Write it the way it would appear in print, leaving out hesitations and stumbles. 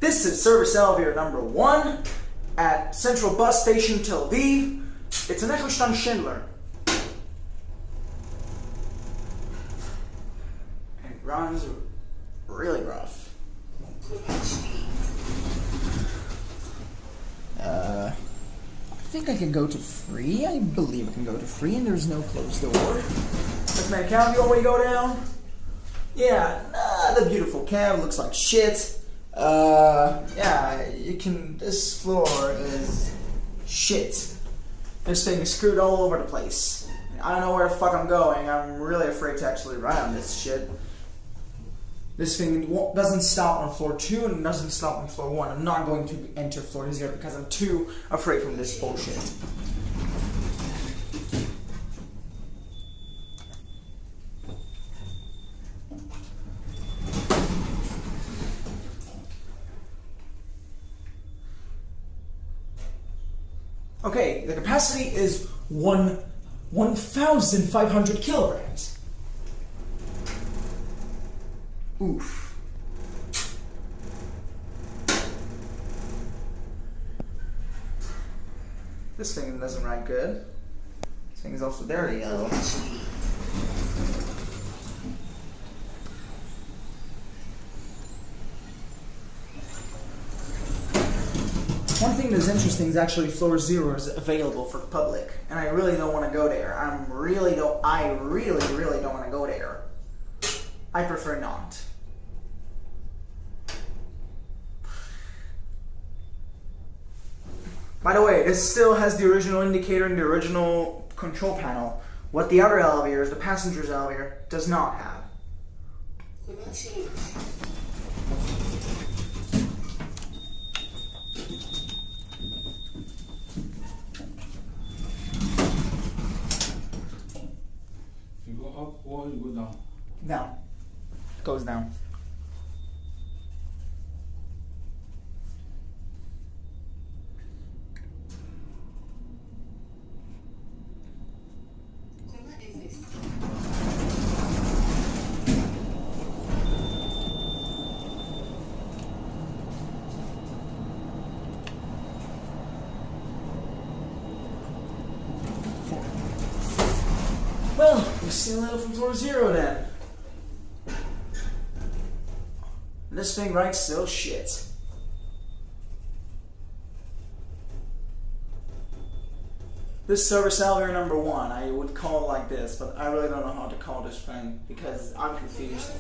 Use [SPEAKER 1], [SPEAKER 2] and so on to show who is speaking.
[SPEAKER 1] This is service elevator number 1 at Central Bus Station, Tel Aviv. It's a Nechushtan-Schindler. And it runs really rough. I think I can go to free. I believe I can go to free, and there's no closed door. Does my cab go way go down? Yeah, the beautiful cab looks like shit. Yeah, you can. This floor is shit. This thing is screwed all over the place. I don't know where the fuck I'm going. I'm really afraid to actually ride on this shit. This thing doesn't stop on floor 2 and doesn't stop on floor 1. I'm not going to enter floor 0 because I'm too afraid from this bullshit. Okay, the capacity is 1,500 kilograms. Oof. This thing doesn't ride good. This thing is also dirty, though. One thing that's interesting is actually floor 0 is available for public, and I really don't want to go there. I really don't want to go there. I prefer not. By the way, this still has the original indicator and the original control panel. What the other elevators, the passenger's elevator, does not have.
[SPEAKER 2] You go up or you go down?
[SPEAKER 1] Down. Goes down. Well, we'll see a little from floor 0 then. This thing rides still shit. This service elevator number 1, I would call it like this, but I really don't know how to call this thing because I'm confused.